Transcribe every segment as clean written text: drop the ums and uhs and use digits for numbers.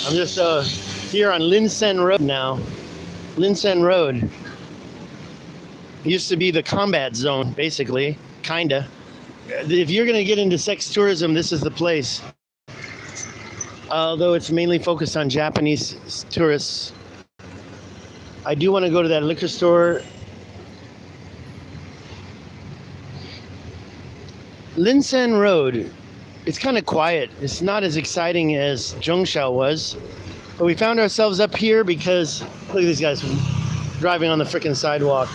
I'm just here on Linsen Road now. Linsen Road used to be the combat zone, basically, kinda. If you're gonna get into sex tourism, this is the place. Although it's mainly focused on Japanese tourists. I do want to go to that liquor store. Linsen Road. It's kind of quiet. It's not as exciting as Zhongshan was. But we found ourselves up here because look at these guys driving on the freaking sidewalk.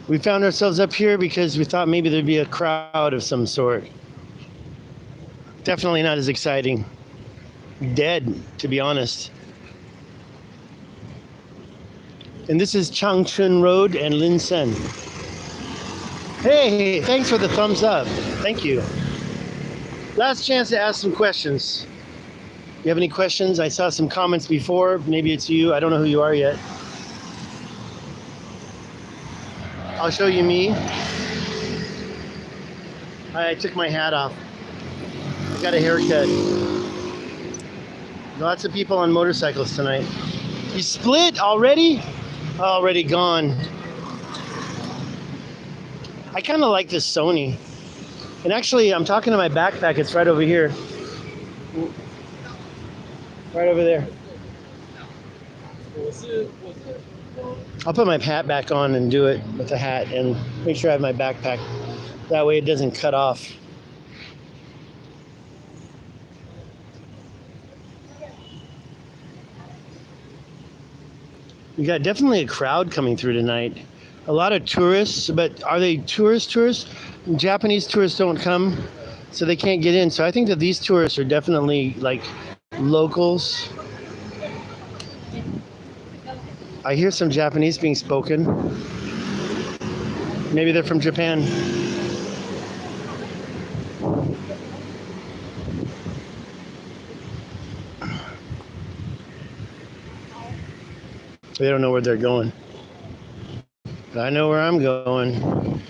We found ourselves up here because we thought maybe there'd be a crowd of some sort. Definitely not as exciting. Dead, to be honest. And this is Changchun Road and Linsen. Hey, thanks for the thumbs up. Thank you. Last chance to ask some questions. You have any questions? I saw some comments before. Maybe it's you. I don't know who you are yet. I'll show you me. I took my hat off. I got a haircut. Lots of people on motorcycles tonight. You split already? Already gone. I kind of like this Sony. And actually, I'm talking to my backpack. It's right over here. Right over there. I'll put my hat back on and do it with the hat and make sure I have my backpack. That way it doesn't cut off. We got definitely a crowd coming through tonight. A lot of tourists, but are they tourists? Japanese tourists don't come, so they can't get in. So I think that these tourists are definitely like locals. I hear some Japanese being spoken. Maybe they're from Japan. They don't know where they're going. But I know where I'm going.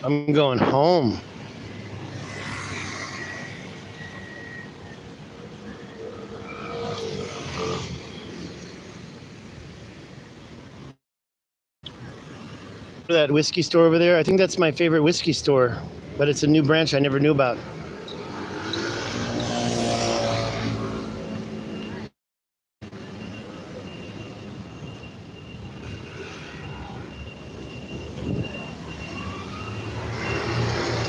I'm going home. That whiskey store over there, I think that's my favorite whiskey store, but it's a new branch I never knew about.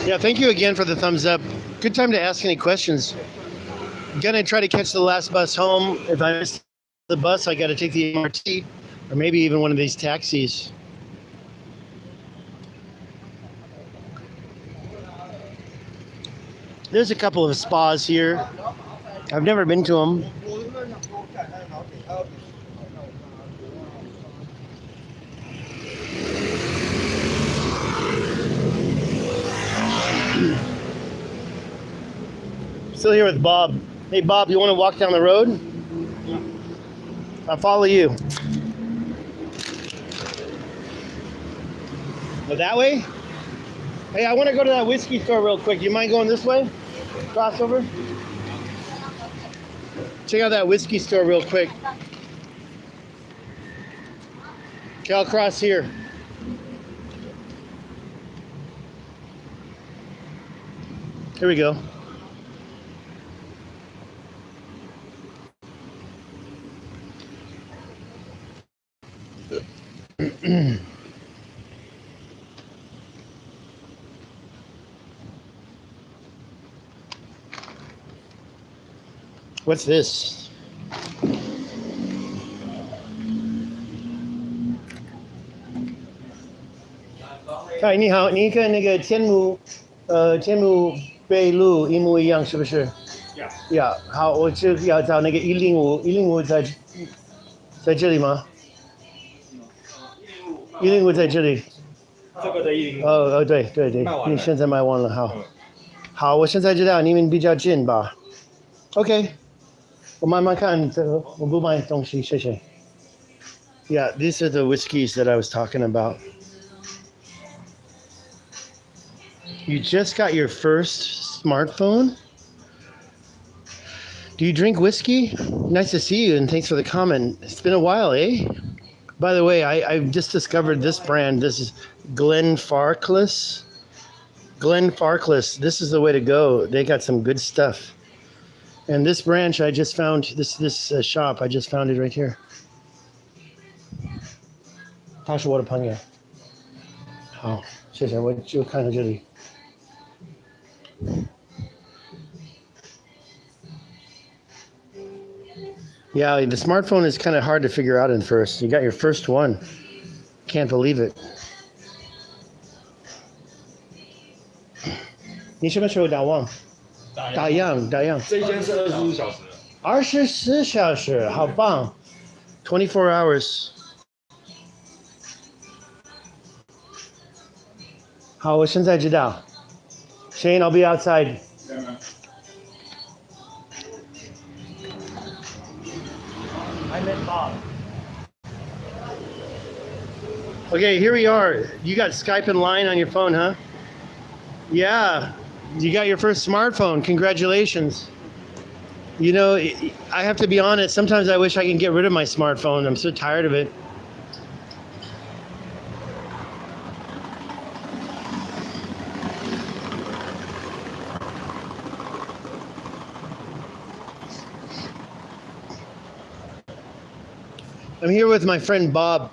Yeah, thank you again for the thumbs up. Good time to ask any questions. I'm gonna try to catch the last bus home. If I miss the bus, I gotta take the MRT or maybe even one of these taxis. There's a couple of spas here. I've never been to them. Still here with Bob. Hey Bob, you want to walk down the road? I'll follow you. Go that way? Hey, I want to go to that whiskey store real quick. You mind going this way? Cross over? Check out that whiskey store real quick. Okay, I'll cross here. Here we go. What's this? Hi, 你好，你跟那个天母北路一模一样，是不是？呀，好，我就要找那个105在这里吗？105在这里。这个的105。哦，对，你现在卖完了，好，我现在知道你们比较近吧 ？OK。我慢慢看，我不买东西，谢谢。Yeah, these are the whiskeys that I was talking about. You just got your first smartphone? Do you drink whiskey? Nice to see you, and thanks for the comment. It's been a while, eh? By the way, I've just discovered this brand. This is Glenfarclas. Glenfarclas. This is the way to go. They got some good stuff. And this branch, I just found this shop. I just found it right here. 他是我的朋友。好，谢谢。我就看到这里。Yeah, the smartphone is kind of hard to figure out at first. You got your first one. Can't believe it. 你什么时候打烊？打烊。这一间是24小时。24小时，好棒。24 hours. 好，我现在知道。Shane, I'll be outside. I met Bob. Okay, here we are. You got Skype and Line on your phone, huh? Yeah. You got your first smartphone. Congratulations. You know, I have to be honest. Sometimes I wish I can get rid of my smartphone. I'm so tired of it. I'm here with my friend Bob.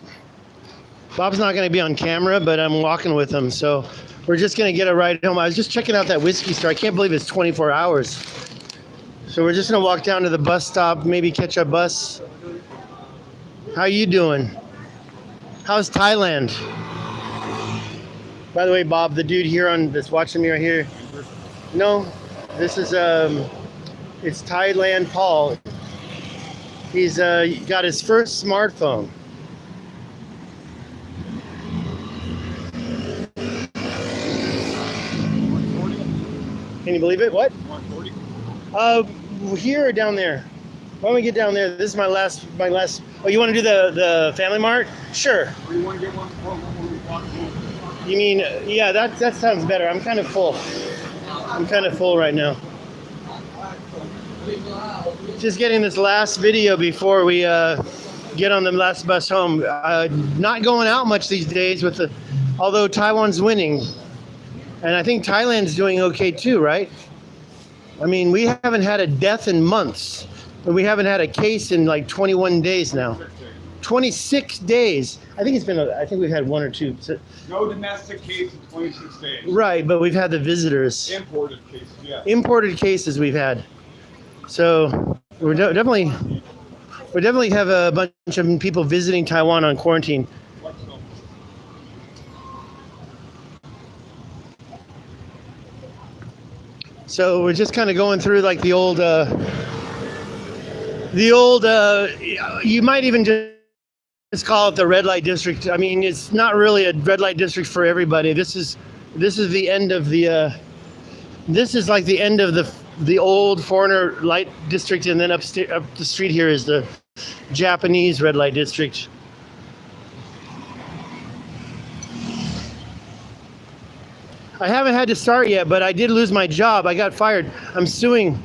Bob's not going to be on camera, but I'm walking with him. So we're just going to get a ride home. I was just checking out that whiskey store. I can't believe it's 24 hours. So we're just going to walk down to the bus stop, maybe catch a bus. How you doing? How's Thailand? By the way, Bob, the dude here that's watching me right here. No, this is, it's Thailand Paul. He's got his first smartphone. Can you believe it? What? 140? Here or down there? Why don't we get down there? This is my last. Oh, you want to do the Family Mart? Sure. Or you want to get one? You mean, yeah, that sounds better. I'm kind of full. Right now. Just getting this last video before we get on the last bus home. Not going out much these days although Taiwan's winning. And I think Thailand's doing okay too, right? I mean, we haven't had a death in months. And we haven't had a case in like 21 days now. 26 days. I think we've had one or two. No domestic case in 26 days. Right, but we've had the visitors. Imported cases, yeah. Imported cases we've had. So we definitely have a bunch of people visiting Taiwan on quarantine. So we're just kind of going through like the old, you might even just call it the red light district. I mean, it's not really a red light district for everybody. This is the end of this is like the end of the old foreigner light district, and then up the street here is the Japanese red light district. I haven't had to start yet, but I did lose my job. I got fired. I'm suing.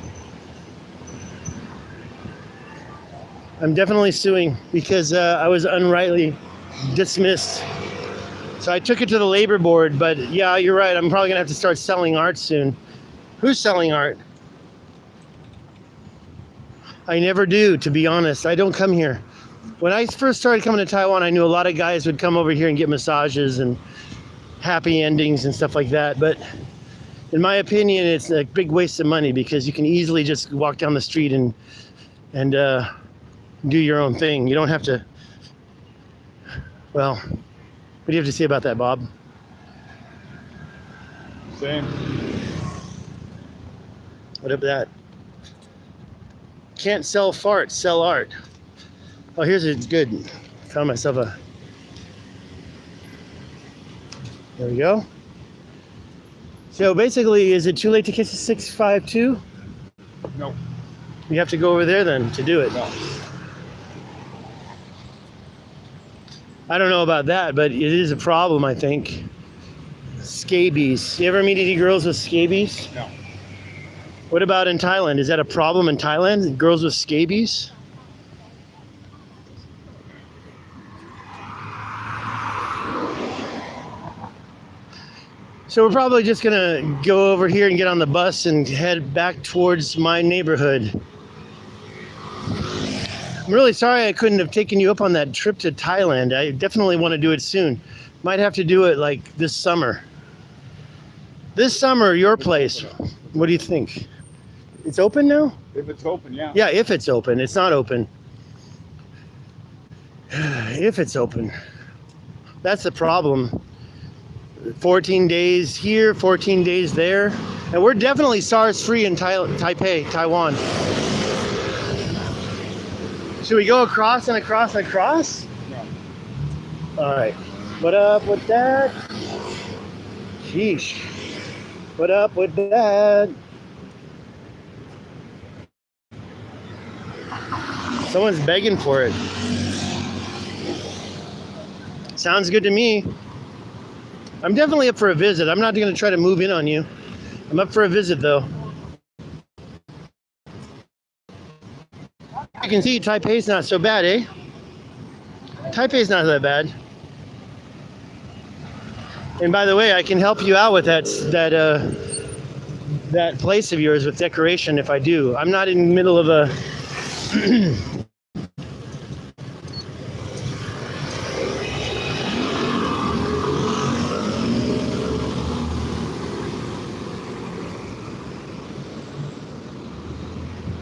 I'm definitely suing because I was unrightly dismissed. So I took it to the labor board, but yeah, you're right. I'm probably gonna have to start selling art soon. Who's selling art? I never do, to be honest. I don't come here. When I first started coming to Taiwan, I knew a lot of guys would come over here and get massages and happy endings and stuff like that. But in my opinion, it's a big waste of money because you can easily just walk down the street and do your own thing. You don't have to. Well, what do you have to say about that, Bob? Same. What about that? Can't sell farts, sell art. Oh, here's a good. Found myself a. There we go. So basically, is it too late to catch a 652? No. You have to go over there then to do it. No. I don't know about that, but it is a problem, I think. Scabies. You ever meet any girls with scabies? No. What about in Thailand? Is that a problem in Thailand? Girls with scabies? So we're probably just gonna go over here and get on the bus and head back towards my neighborhood. I'm really sorry I couldn't have taken you up on that trip to Thailand. I definitely want to do it soon. Might have to do it like this summer. This summer, your place. What do you think? It's open now? If it's open, yeah. Yeah, if it's open. It's not open. If it's open. That's the problem. 14 days here, 14 days there. And we're definitely SARS-free in Taipei, Taiwan. Should we go across and across and across? No. All right. What up with that? Sheesh. What up with that? Someone's begging for it. Sounds good to me. I'm definitely up for a visit. I'm not going to try to move in on you. I'm up for a visit, though. You can see Taipei's not so bad, eh? Taipei's not that bad. And by the way, I can help you out with that place of yours with decoration if I do. I'm not in the middle of a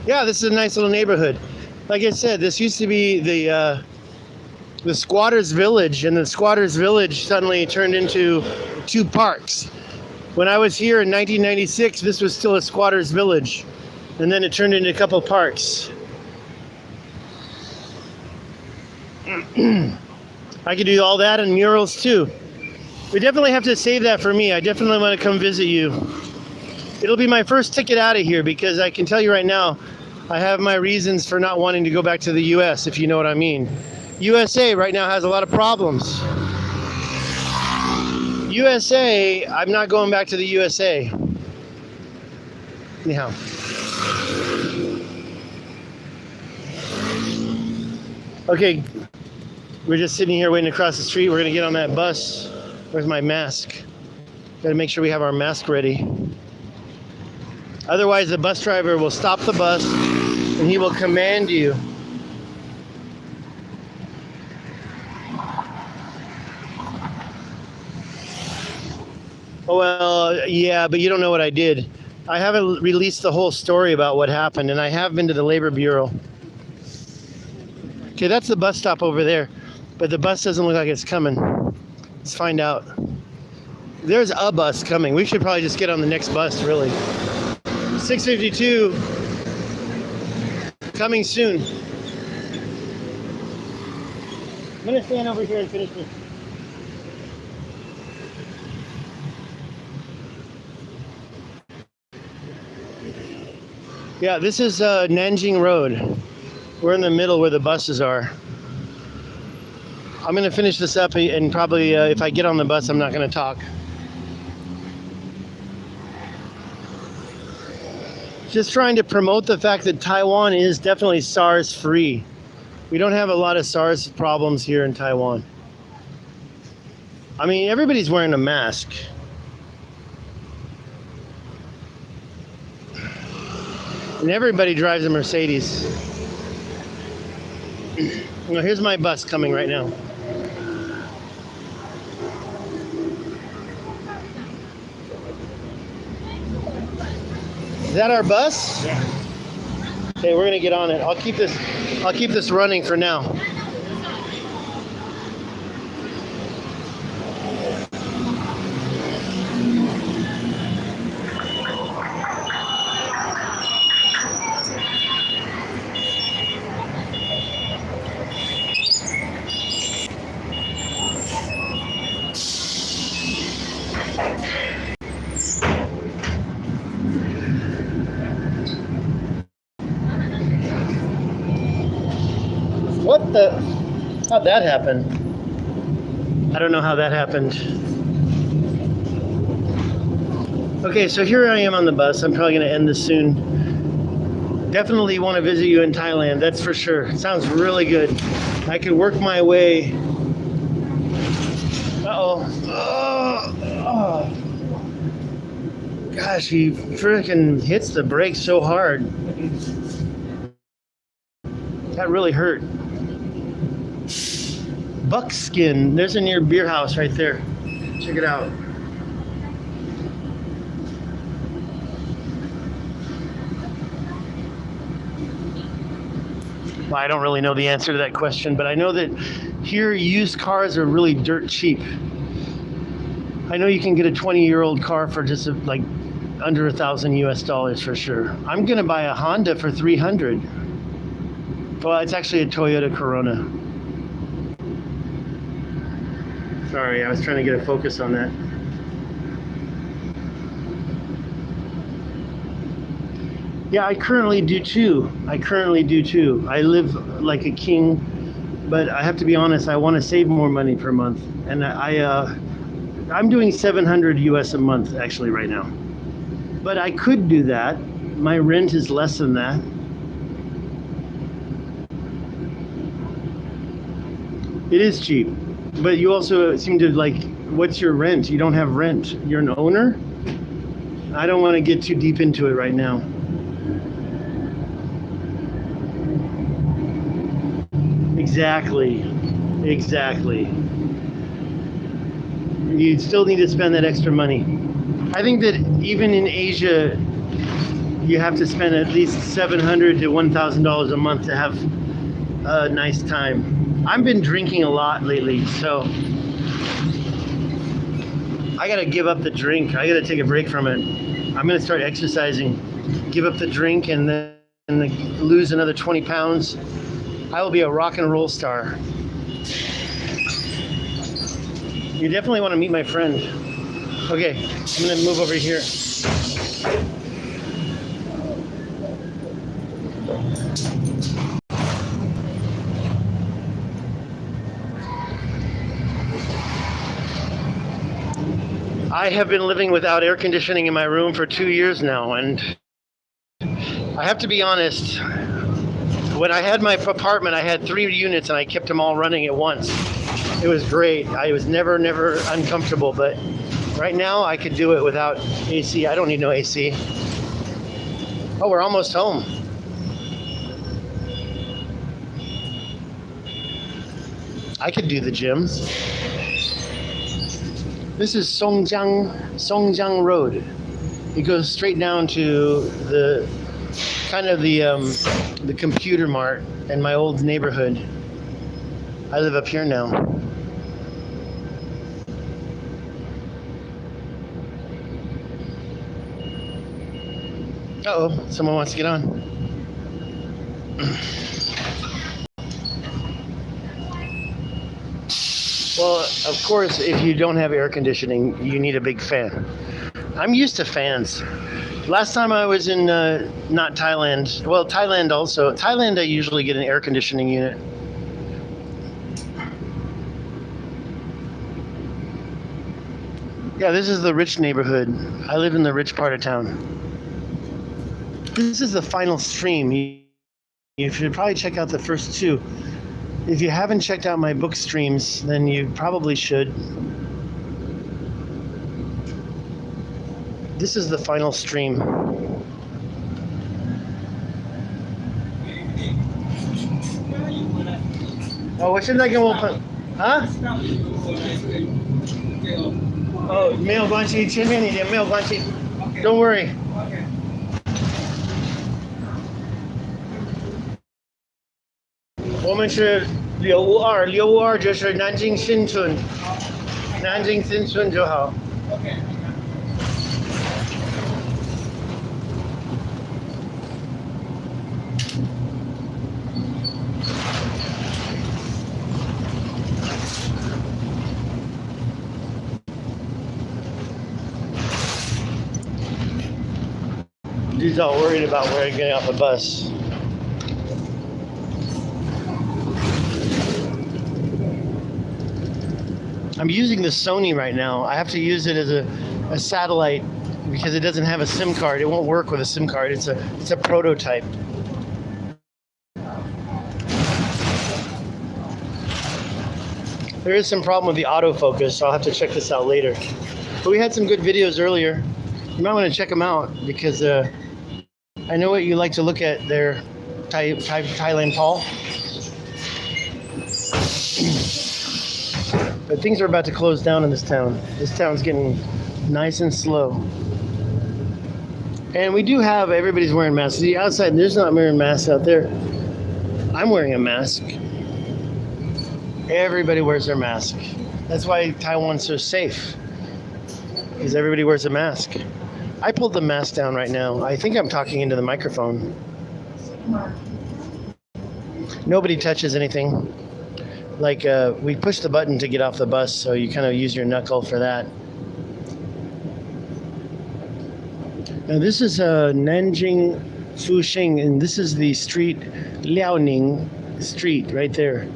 Yeah, this is a nice little neighborhood. Like I said, this used to be the squatters' village, and the squatters' village suddenly turned into 2 parks. When I was here in 1996, this was still a squatters' village, and then it turned into a couple parks. I could do all that and murals too. We definitely have to save that for me. I definitely want to come visit you. It'll be my first ticket out of here because I can tell you right now, I have my reasons for not wanting to go back to the US, if you know what I mean. USA right now has a lot of problems. USA, I'm not going back to the USA. Anyhow. Okay, we're just sitting here waiting across the street. We're gonna get on that bus. Where's my mask? Gotta make sure we have our mask ready. Otherwise, the bus driver will stop the bus and he will command you. Oh, well, yeah, but you don't know what I did. I haven't released the whole story about what happened, and I have been to the Labor Bureau. Okay, that's the bus stop over there, but the bus doesn't look like it's coming. Let's find out. There's a bus coming. We should probably just get on the next bus, really. 6:52, coming soon. I'm gonna stand over here and finish this. Yeah, this is Nanjing Road. We're in the middle where the buses are. I'm gonna finish this up and probably if I get on the bus, I'm not gonna talk. Just trying to promote the fact that Taiwan is definitely SARS-free. We don't have a lot of SARS problems here in Taiwan. I mean, everybody's wearing a mask. And everybody drives a Mercedes. Well, here's my bus coming right now. Is that our bus? Yeah. Okay, we're gonna get on it. I'll keep this running for now. What the? How'd that happen? I don't know how that happened. Okay, so here I am on the bus. I'm probably going to end this soon. Definitely want to visit you in Thailand, that's for sure. It sounds really good. I could work my way. Uh-oh. Oh. Gosh, he freaking hits the brakes so hard. That really hurt. Buckskin. There's a near beer house right there. Check it out. Well, I don't really know the answer to that question, but I know that here used cars are really dirt cheap. I know you can get a 20-year-old car for just like under $1,000 for sure. I'm gonna buy a Honda for 300. Well, it's actually a Toyota Corona. Sorry, I was trying to get a focus on that. Yeah, I currently do too. I live like a king, but I have to be honest, I want to save more money per month. And I'm doing 700 US a month actually right now. But I could do that. My rent is less than that. It is cheap. But you also seem to like, what's your rent? You don't have rent. You're an owner? I don't want to get too deep into it right now. Exactly. You still need to spend that extra money. I think that even in Asia, you have to spend at least $700 to $1,000 a month to have a nice time. I've been drinking a lot lately, so I gotta give up the drink. I gotta take a break from it. I'm gonna start exercising, give up the drink, and then lose another 20 pounds. I will be a rock and roll star. You definitely want to meet my friend. Okay, I'm gonna move over here. I have been living without air conditioning in my room for 2 years now, and I have to be honest, when I had my apartment, I had 3 units and I kept them all running at once. It was great. I was never uncomfortable, but right now I could do it without AC. I don't need no AC. Oh, we're almost home. I could do the gym. This is Songjiang Road. It goes straight down to the computer mart in my old neighborhood. I live up here now. Uh-oh, someone wants to get on. Well, of course, if you don't have air conditioning, you need a big fan. I'm used to fans. Last time I was in, not Thailand, well, Thailand also. Thailand, I usually get an air conditioning unit. Yeah, this is the rich neighborhood. I live in the rich part of town. This is the final stream. You should probably check out the first 2. If you haven't checked out my book streams, then you probably should. This is the final stream. Oh, 我现在跟我朋啊？哦，没有关系，前面一点没有关系。Don't worry.我们是652就是南京新村就好。Dude's all worried about where he's getting off a bus. I'm using the Sony right now. I have to use it as a satellite because it doesn't have a SIM card. It won't work with a SIM card. It's a prototype. There is some problem with the autofocus, so I'll have to check this out later. But we had some good videos earlier. You might want to check them out because I know what you like to look at there, Thailand Paul. But things are about to close down in this town. This town's getting nice and slow. And we do have, everybody's wearing masks. See, outside, there's not wearing masks out there. I'm wearing a mask. Everybody wears their mask. That's why Taiwan's so safe, because everybody wears a mask. I pulled the mask down right now. I think I'm talking into the microphone. Nobody touches anything. Like, we push the button to get off the bus, so you kind of use your knuckle for that. Now this is Nanjing Fuxing, and this is the street, Liaoning Street, right there.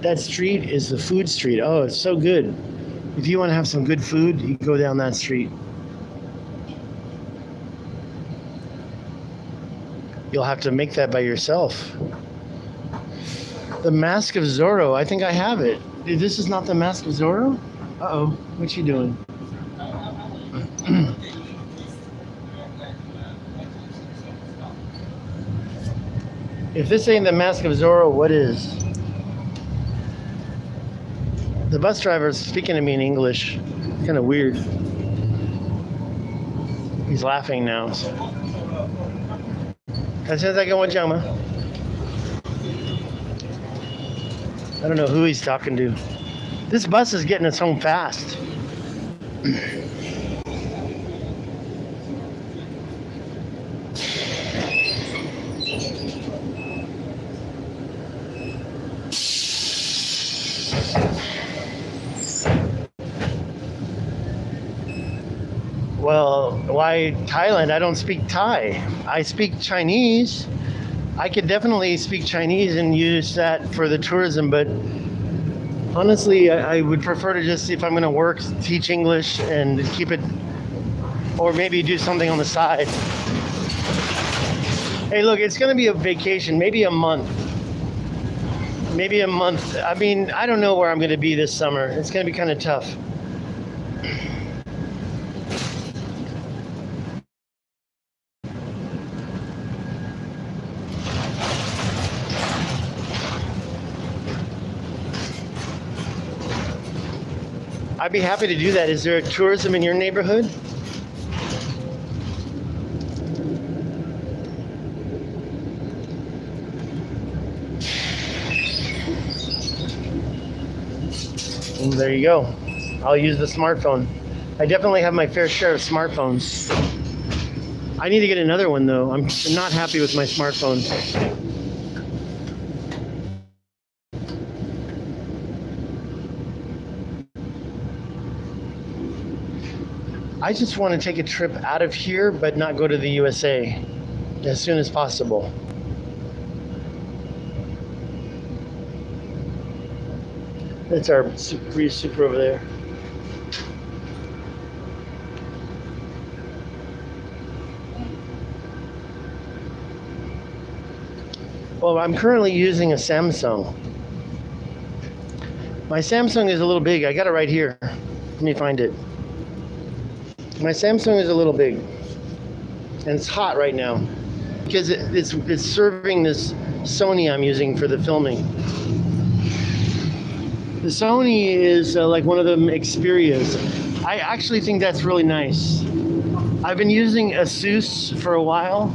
That street is the food street. Oh, it's so good. If you want to have some good food, you go down that street. You'll have to make that by yourself. The Mask of Zorro. I think I have it. This is not the Mask of Zorro? Uh-oh. What's she doing? If this ain't the Mask of Zorro, what is? The bus driver is speaking to me in English. Kind of weird. He's laughing now. So. 他现在在跟我讲吗? I don't know who he's talking to. This bus is getting us home fast. Well, why Thailand? I don't speak Thai. I speak Chinese. I could definitely speak Chinese and use that for the tourism, but honestly, I would prefer to just, if I'm going to work, teach English and keep it, or maybe do something on the side. Hey, look, it's going to be a vacation, maybe a month. Maybe a month. I mean, I don't know where I'm going to be this summer. It's going to be kind of tough. I'd be happy to do that. Is there tourism in your neighborhood? And there you go. I'll use the smartphone. I definitely have my fair share of smartphones. I need to get another one though. I'm not happy with my smartphone. I just want to take a trip out of here, but not go to the USA as soon as possible. That's our Prius Supra over there. Well, I'm currently using a Samsung. My Samsung is a little big. I got it right here. Let me find it. My Samsung is a little big, and it's hot right now because it's serving this Sony I'm using for the filming. The Sony is like one of them Xperias. I actually think that's really nice. I've been using Asus for a while.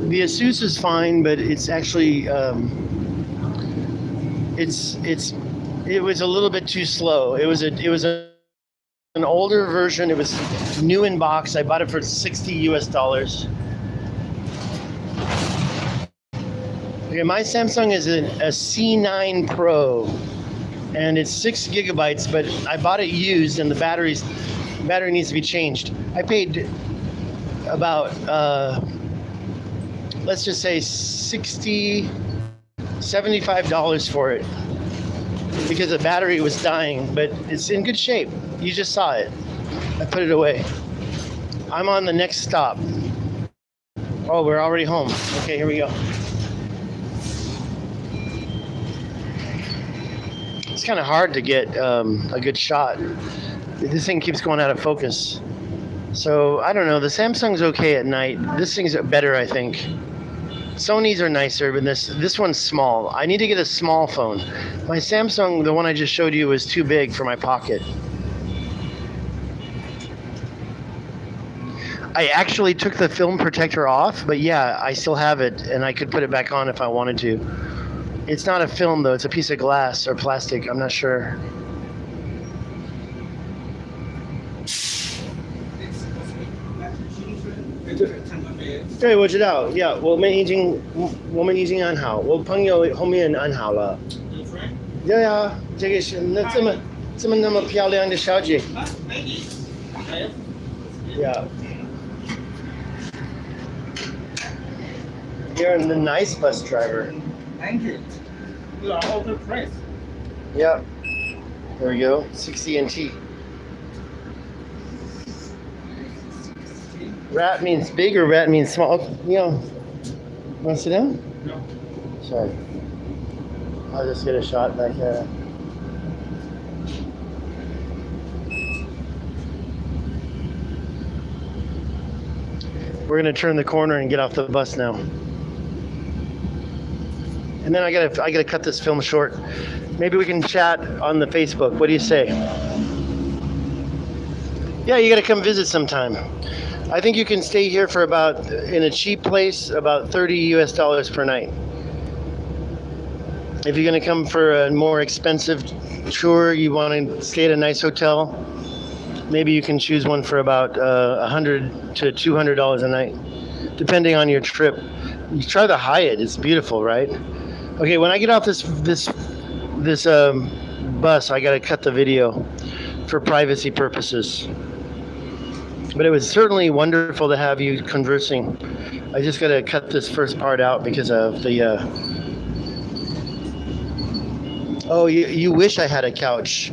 The Asus is fine, but it's actually it was a little bit too slow. It was an older version. It was new in box. I bought it for $60 US. Okay, my Samsung is a C9 Pro, and it's 6 gigabytes, but I bought it used, and the battery needs to be changed. I paid about let's just say $75 for it, because the battery was dying, but it's in good shape. You just saw it. I put it away. I'm on the next stop. Oh, we're already home. Okay, here we go. It's kind of hard to get a good shot. This thing keeps going out of focus. So I don't know. The Samsung's okay at night. This thing's better, I think. Sony's are nicer, but this one's small. I need to get a small phone. My Samsung, the one I just showed you, was too big for my pocket. I actually took the film protector off, but yeah, I still have it, and I could put it back on if I wanted to. It's not a film, though. It's a piece of glass or plastic. I'm not sure. 对，我知道。Yeah， 我们已经安好。我朋友后面安好了。对呀，这个是这么那么漂亮的小姐。Yeah. You're a nice bus driver. Thank you. You are overpriced. Yeah. There we go. 60 NT. Rat means big or rat means small? Want to sit down? No. Sorry. I'll just get a shot back here. We're gonna turn the corner and get off the bus now. And then I gotta cut this film short. Maybe we can chat on the Facebook. What do you say? Yeah, you gotta come visit sometime. I think you can stay here for in a cheap place, about $30 US per night. If you're gonna come for a more expensive tour, you wanna stay at a nice hotel, maybe you can choose one for about $100 to $200 a night, depending on your trip. You try the Hyatt, it's beautiful, right? Okay, when I get off this bus, I gotta cut the video for privacy purposes. But it was certainly wonderful to have you conversing. I just gotta cut this first part out because of the. Oh, you wish I had a couch.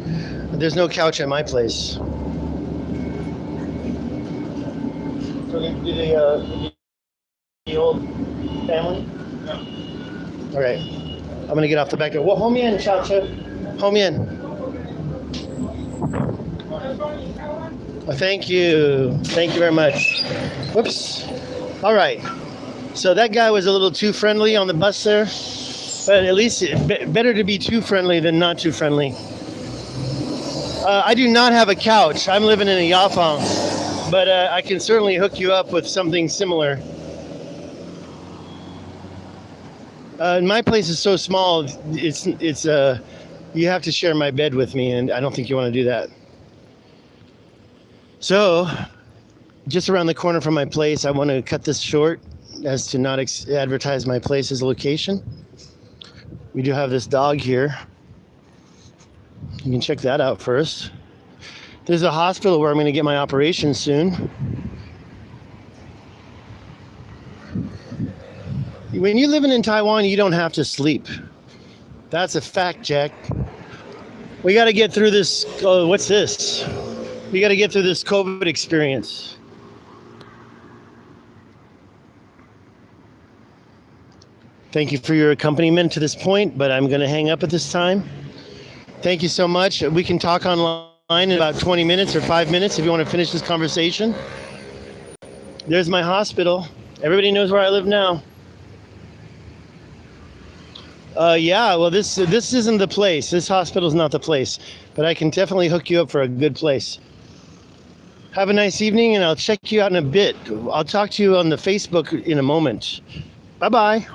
There's no couch at my place. So the old family? No. All right. I'm gonna get off the back door. Well, home in, Chow Chow. Home in. Oh, thank you. Thank you very much. Whoops. All right. So that guy was a little too friendly on the bus there, but at least better to be too friendly than not too friendly. I do not have a couch. I'm living in a yafang, but I can certainly hook you up with something similar. My place is so small. It's you have to share my bed with me, and I don't think you want to do that. So, just around the corner from my place, I want to cut this short as to not advertise my place as a location. We do have this dog here. You can check that out first. There's a hospital where I'm going to get my operation soon. When you're living in Taiwan, you don't have to sleep. That's a fact, Jack. We got to get through this. Oh, what's this? We got to get through this COVID experience. Thank you for your accompaniment to this point, but I'm going to hang up at this time. Thank you so much. We can talk online in about 20 minutes or 5 minutes if you want to finish this conversation. There's my hospital. Everybody knows where I live now. Yeah, well, this isn't the place. This hospital's not the place, but I can definitely hook you up for a good place. Have a nice evening, and I'll check you out in a bit. I'll talk to you on the Facebook in a moment. Bye-bye.